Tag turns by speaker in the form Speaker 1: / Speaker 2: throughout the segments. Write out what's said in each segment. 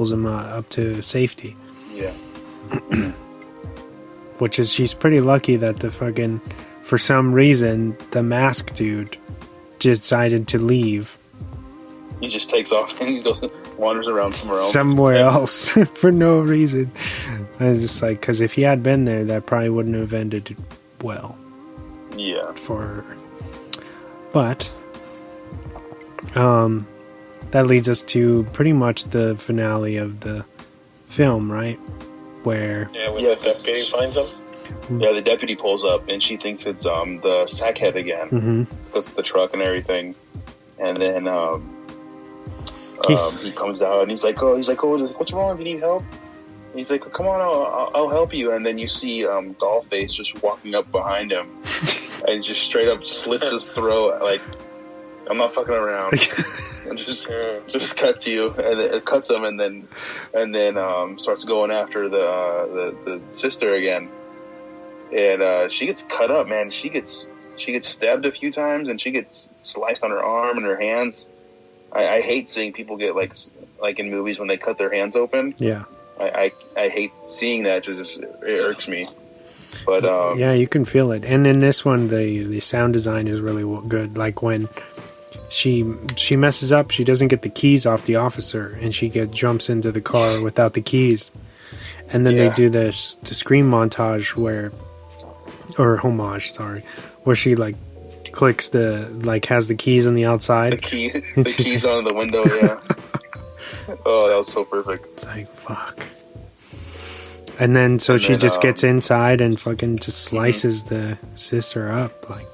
Speaker 1: pulls him up to safety.
Speaker 2: Yeah.
Speaker 1: Which is, she's pretty lucky that the fucking, for some reason, the mask dude decided to leave.
Speaker 2: He just takes off and he goes, wanders around somewhere else.
Speaker 1: Somewhere else for no reason. I was just like, because if he had been there, that probably wouldn't have ended well.
Speaker 2: Yeah.
Speaker 1: For her. But, that leads us to pretty much the finale of the film, right? Where...
Speaker 3: Yeah, when the deputy finds him.
Speaker 2: Yeah, the deputy pulls up and she thinks it's the sackhead again.
Speaker 1: Mm-hmm.
Speaker 2: Goes to the truck and everything. And then he comes out and he's like, oh, what's wrong? Do you need help? And he's like, come on, I'll help you. And then you see Dollface just walking up behind him and just straight up slits his throat. Like, I'm not fucking around. And just cuts you, and it cuts him, and then starts going after the sister again. And she gets cut up, man. She gets stabbed a few times, and she gets sliced on her arm and her hands. I hate seeing people get like in movies when they cut their hands open.
Speaker 1: Yeah.
Speaker 2: I hate seeing that. It irks me. But
Speaker 1: yeah, you can feel it. And in this one, the sound design is really good. Like when she messes up, she doesn't get the keys off the officer, and she jumps into the car without the keys. And then they do the scream montage where she like clicks has the keys on the outside.
Speaker 2: The keys on the window, yeah. Oh, that was so perfect.
Speaker 1: It's like, fuck. And then she just gets inside and fucking just slices the sister up. Like,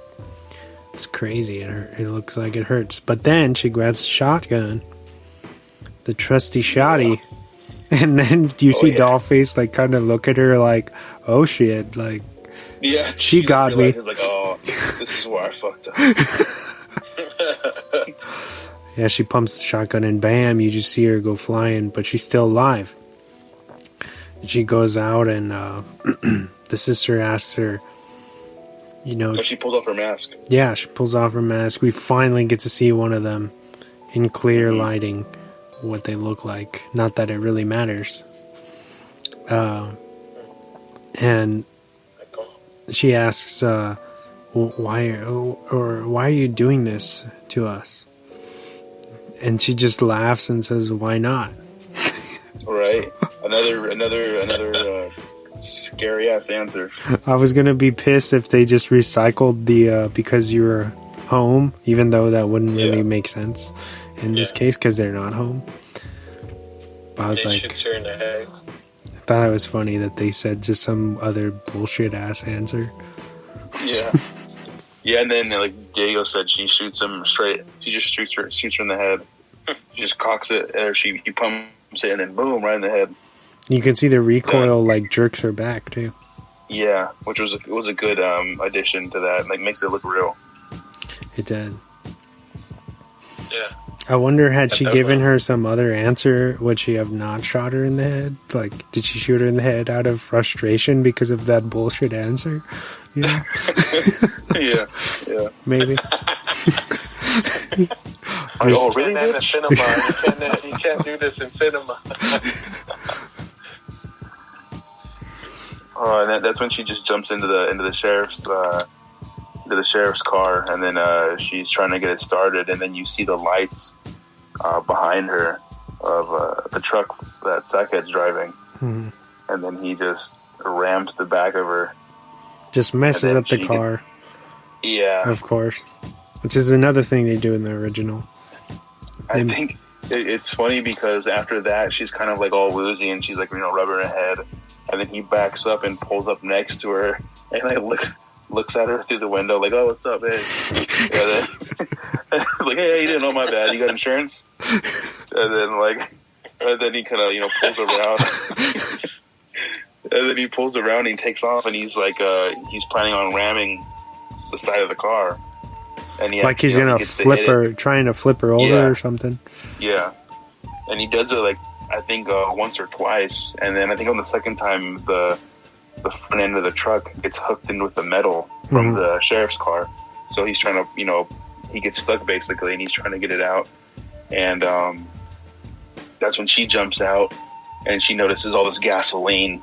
Speaker 1: it's crazy. It looks like it hurts. But then she grabs the shotgun, the trusty shotty, and then you see Dollface like kind of look at her like, oh shit, like,
Speaker 2: yeah,
Speaker 1: she got me.
Speaker 2: Like, oh, this is where I fucked up.
Speaker 1: Yeah, she pumps the shotgun and bam, you just see her go flying, but she's still alive. She goes out and the sister asks her,
Speaker 2: she pulls off her mask.
Speaker 1: Yeah, she pulls off her mask. We finally get to see one of them in clear lighting, what they look like. Not that it really matters. And she asks, why are you doing this to us? And she just laughs and says, why not?
Speaker 2: Right. Another scary ass answer.
Speaker 1: I was gonna be pissed if they just recycled the because you're home, even though that wouldn't really make sense in this case because they're not home. But I was like,
Speaker 3: shoots her in the head.
Speaker 1: I thought it was funny that they said just some other bullshit ass answer.
Speaker 2: Yeah. Yeah, and then like Diego said, she shoots him straight. She just shoots her in the head. She just cocks it, or he pumps it, and then boom, right in the head.
Speaker 1: You can see the recoil like jerks her back too.
Speaker 2: Yeah, which was a good addition to that. Like, makes it look real.
Speaker 1: It did.
Speaker 3: Yeah.
Speaker 1: I wonder, had she given her some other answer, would she have not shot her in the head? Like, did she shoot her in the head out of frustration because of that bullshit answer? You know?
Speaker 2: Yeah.
Speaker 1: Maybe.
Speaker 2: Oh, really?
Speaker 3: In cinema. You can't do this in cinema.
Speaker 2: Oh, and that's when she just jumps into the sheriff's car, and then she's trying to get it started, and then you see the lights behind her of the truck that Sackhead's driving, and then he just rams the back of her.
Speaker 1: Just messes up the car.
Speaker 2: Yeah,
Speaker 1: of course. Which is another thing they do in the original.
Speaker 2: I think it's funny because after that, she's kind of like all woozy, and she's like, rubbing her head, and then he backs up and pulls up next to her, and like looks at her through the window, like, "Oh, what's up, hey?" Like, "Hey, you didn't know, my bad. You got insurance?" And then he kind of pulls around, and then he pulls around and he takes off, and he's like, he's planning on ramming the side of the car. And
Speaker 1: like he's gonna trying to flip her over or something.
Speaker 2: Yeah, and he does it like I think once or twice, and then I think on the second time the front end of the truck gets hooked in with the metal from the sheriff's car. So he's trying to he gets stuck basically, and he's trying to get it out. And that's when she jumps out and she notices all this gasoline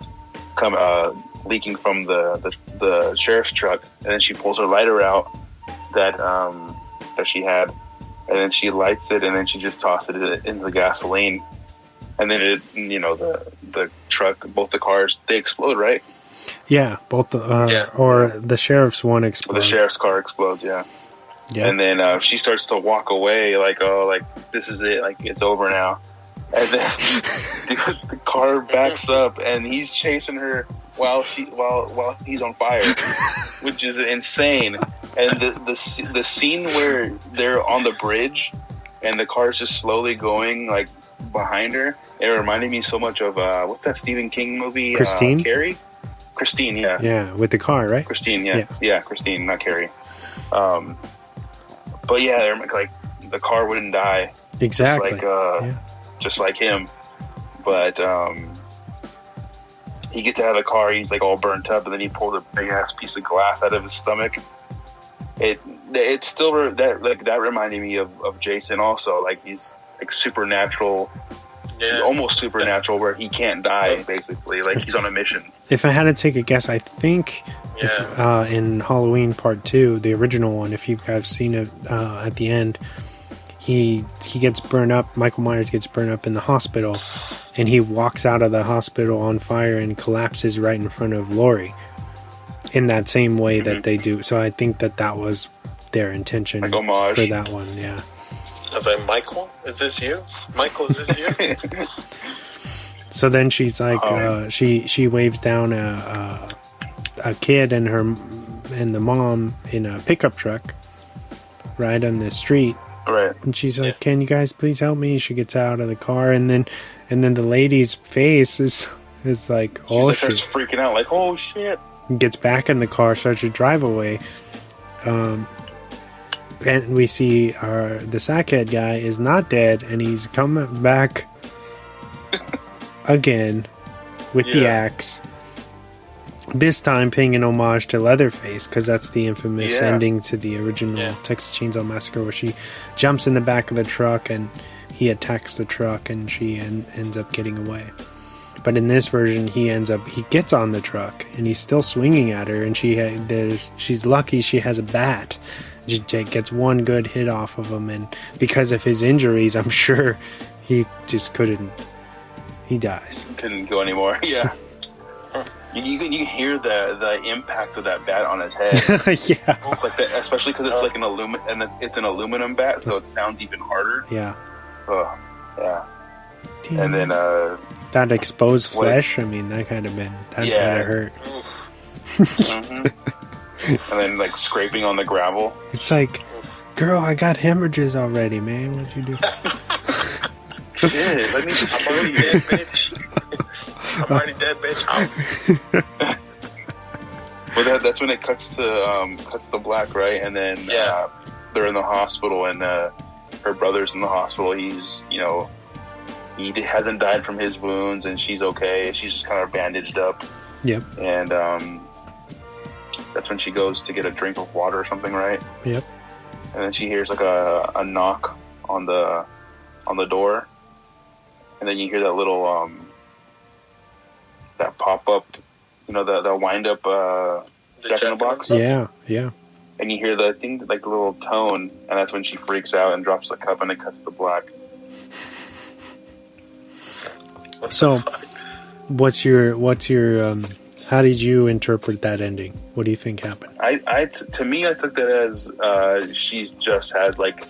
Speaker 2: leaking from the sheriff's truck, and then she pulls her lighter out that she had, and then she lights it, and then she just tosses it into the gasoline, and then the truck, both the cars, they explode, right?
Speaker 1: Yeah, both or the sheriff's one explodes.
Speaker 2: The sheriff's car explodes, yeah.
Speaker 1: Yeah.
Speaker 2: And then she starts to walk away, like, oh, like, this is it, like, it's over now. And then the car backs up, and he's chasing her while he's on fire, which is insane. And the scene where they're on the bridge, and the car's just slowly going, like, behind her, it reminded me so much of, what's that Stephen King movie?
Speaker 1: Christine?
Speaker 2: Carrie? Christine, yeah.
Speaker 1: Yeah, with the car, right?
Speaker 2: Christine, yeah. Yeah, Christine, not Carrie. But yeah, they're like, the car wouldn't die.
Speaker 1: Exactly.
Speaker 2: Just like him. But he gets out of the car, he's like all burnt up, and then he pulled a big ass piece of glass out of his stomach. It's still that reminded me of Jason also. Like, he's like supernatural, almost supernatural, where he can't die, basically. Like, he's on a mission.
Speaker 1: If I had to take a guess, I think in Halloween Part 2, the original one, if you guys seen it at the end, he gets burned up. Michael Myers gets burned up in the hospital, and he walks out of the hospital on fire and collapses right in front of Laurie in that same way that they do. So I think that was their intention
Speaker 2: like homage
Speaker 1: for that one. Yeah.
Speaker 3: I was like, Michael, is this you? Michael, is this you?
Speaker 1: So then she's like, she waves down a kid and the mom in a pickup truck, right on the street.
Speaker 2: Right.
Speaker 1: And she's like, "Can you guys please help me?" She gets out of the car, and then the lady's face is like, "Oh shit!"
Speaker 2: Starts freaking out, like, "Oh shit!"
Speaker 1: Gets back in the car, starts to drive away. And we see the sackhead guy is not dead, and he's coming back again with the axe. This time paying an homage to Leatherface, because that's the infamous ending to the original Texas Chainsaw Massacre, where she jumps in the back of the truck and he attacks the truck, and she ends up getting away. But in this version, he gets on the truck and he's still swinging at her, and she's lucky she has a bat. She gets one good hit off of him, and because of his injuries, I'm sure he just couldn't. He dies.
Speaker 2: Couldn't go anymore. Yeah. You can hear the impact of that bat on his head.
Speaker 1: Yeah.
Speaker 2: Like that, especially because it's like it's an aluminum bat, so it sounds even harder.
Speaker 1: Yeah.
Speaker 2: Oh, yeah.
Speaker 1: Damn.
Speaker 2: And then
Speaker 1: that exposed flesh. I mean, that kind of hurt.
Speaker 2: And then like scraping on the gravel.
Speaker 1: It's like, girl, I got hemorrhages already, man. What'd you do?
Speaker 2: Shit, let me just kill you, bitch.
Speaker 3: I'm already dead, bitch.
Speaker 2: Well, that's when it cuts to black, right? And then they're in the hospital, and her brother's in the hospital. He hasn't died from his wounds, and she's okay. She's just kind of bandaged up.
Speaker 1: Yep.
Speaker 2: And that's when she goes to get a drink of water or something, right?
Speaker 1: Yep.
Speaker 2: And then she hears like a knock on the door, and then you hear that little that pop up, the wind up Jack in the Box.
Speaker 1: Yeah.
Speaker 2: And you hear the little tone, and that's when she freaks out and drops the cup, and it cuts to black.
Speaker 1: So, what's your how did you interpret that ending? What do you think happened?
Speaker 2: To me, I took that as she just has like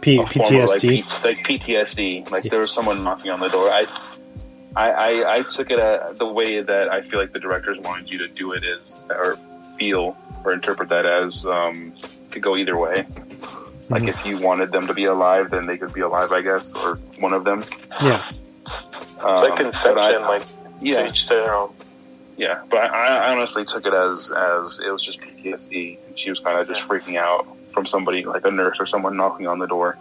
Speaker 1: PTSD,
Speaker 2: like PTSD. Like there was someone knocking on the door. I took it the way that I feel like the directors wanted you to do it or feel or interpret that as could go either way. Like if you wanted them to be alive, then they could be alive, I guess, or one of them.
Speaker 1: Yeah.
Speaker 3: Like Inception, each their own.
Speaker 2: Yeah, but I honestly took it as it was just PTSD. She was kind of just freaking out from somebody, like a nurse or someone knocking on the door.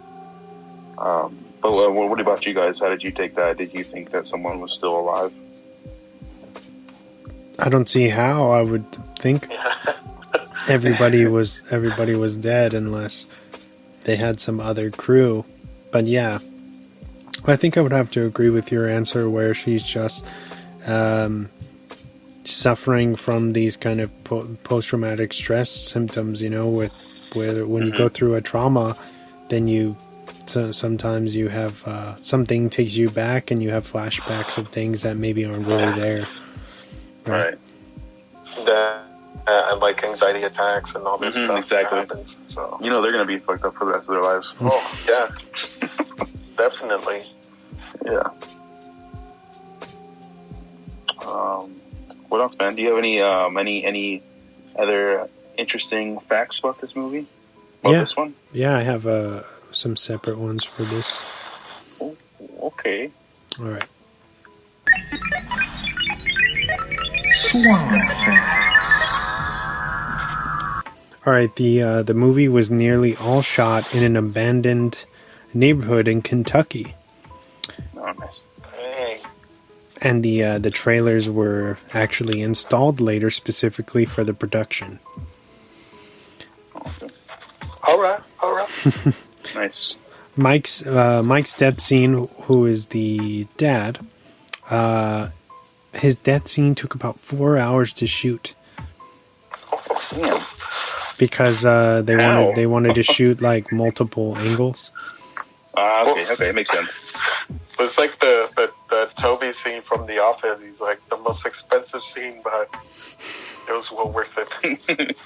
Speaker 2: But what about you guys? How did you take that? Did you think that someone was still alive?
Speaker 1: I don't see how. I would think everybody was dead unless they had some other crew. But yeah, I think I would have to agree with your answer, where she's just suffering from these kind of post-traumatic stress symptoms. You know, with when you go through a trauma, then sometimes you have something takes you back, and you have flashbacks of things that maybe aren't really there.
Speaker 2: Right.
Speaker 3: And like anxiety attacks and all this stuff.
Speaker 2: Exactly.
Speaker 3: Happens, so.
Speaker 2: You know they're going to be fucked up for the rest of their lives.
Speaker 3: Oh, yeah. Definitely.
Speaker 2: Yeah. What else, man? Do you have any other interesting facts about this movie? About this one?
Speaker 1: Yeah, I have some separate ones for this.
Speaker 2: Oh, okay.
Speaker 1: All right. All right. The movie was nearly all shot in an abandoned neighborhood in Kentucky.
Speaker 2: Oh, nice.
Speaker 3: Hey.
Speaker 1: And the trailers were actually installed later specifically for the production.
Speaker 2: Okay.
Speaker 3: All right.
Speaker 2: Nice.
Speaker 1: Mike's death scene, who is the dad, his death scene took about 4 hours to shoot
Speaker 2: Damn.
Speaker 1: because they wanted to shoot like multiple angles.
Speaker 2: Okay, it makes sense.
Speaker 3: It's like the Toby scene from The Office. He's like the most expensive scene, but it was well worth it.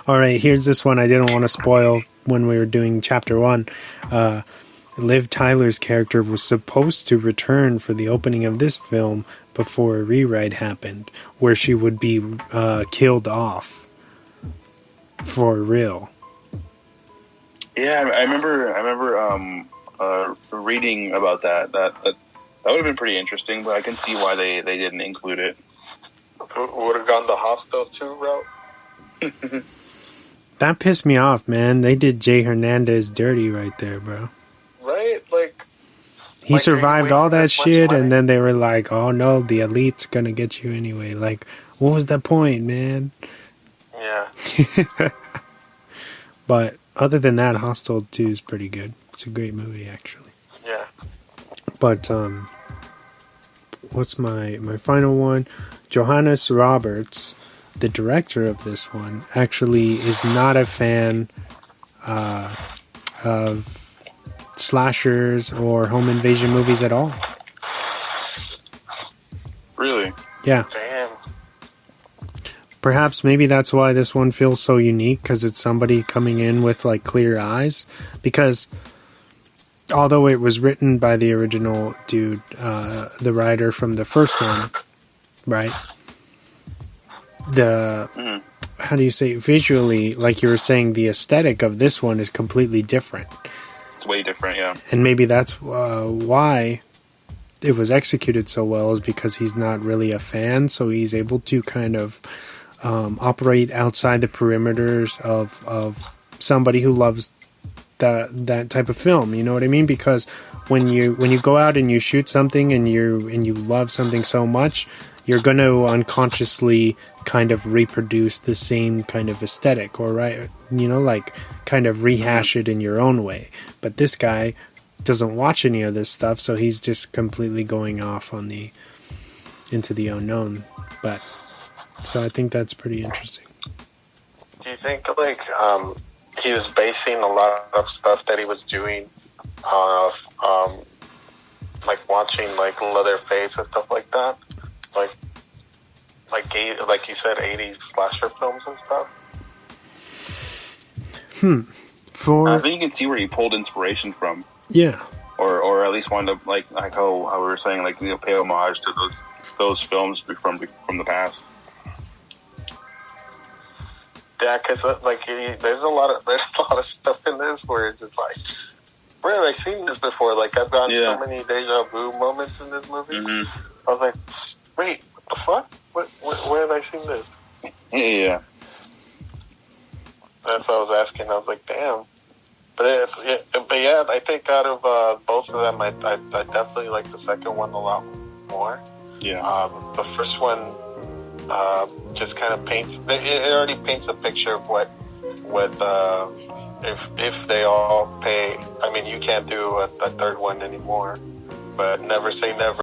Speaker 1: All right, here's this one I didn't want to spoil when we were doing chapter 1. Liv Tyler's character was supposed to return for the opening of this film before a rewrite happened, where she would be killed off for real.
Speaker 2: Yeah, I remember reading about that. That would have been pretty interesting, but I can see why they didn't include it.
Speaker 3: Would have gone the Hostel 2 route.
Speaker 1: That pissed me off, man. They did Jay Hernandez dirty right there, bro.
Speaker 3: Right? Like,
Speaker 1: he survived all that shit,
Speaker 3: money?
Speaker 1: and then they were like, oh no, the elite's gonna get you anyway. Like, what was the point, man?
Speaker 3: Yeah.
Speaker 1: But other than that, Hostel 2 is pretty good. It's a great movie, actually.
Speaker 3: Yeah.
Speaker 1: But, what's my final one? Johannes Roberts, the director of this one, actually is not a fan of slashers or home invasion movies at all.
Speaker 2: Really?
Speaker 1: Yeah.
Speaker 3: Damn.
Speaker 1: Perhaps maybe that's why this one feels so unique, because it's somebody coming in with like clear eyes. Because although it was written by the original dude, the writer from the first one, right? How do you say, visually, like you were saying, the aesthetic of this one is completely different.
Speaker 2: It's way different, yeah.
Speaker 1: And maybe that's why it was executed so well, is because he's not really a fan, so he's able to kind of operate outside the perimeters of somebody who loves that type of film. You know what I mean? Because when you go out and you shoot something and you love something so much, you're going to unconsciously kind of reproduce the same kind of aesthetic, or right, you know, like kind of rehash it in your own way. But this guy doesn't watch any of this stuff, so he's just completely going off on into the unknown. But so I think that's pretty interesting.
Speaker 3: Do you think like he was basing a lot of stuff that he was doing off like watching like Leatherface and stuff like that? Like you said, 80s slasher films and stuff?
Speaker 2: I think you can see where he pulled inspiration from.
Speaker 1: Yeah.
Speaker 2: Or at least wanted to, like how we were saying, like, you know, pay homage to those films from the past.
Speaker 3: Yeah, because like there's a lot of stuff in this where it's just like, where have I seen this before? Like, I've gotten so many deja vu moments in this movie. I was like, wait, what the fuck? Where have I seen this?
Speaker 2: Yeah.
Speaker 3: That's what I was asking. I was like, damn. But yeah, I think out of both of them, I definitely like the second one a lot more.
Speaker 2: Yeah.
Speaker 3: The first one just kind of paints. It already paints a picture of what if they all pay. I mean, you can't do a third one anymore, but never say never.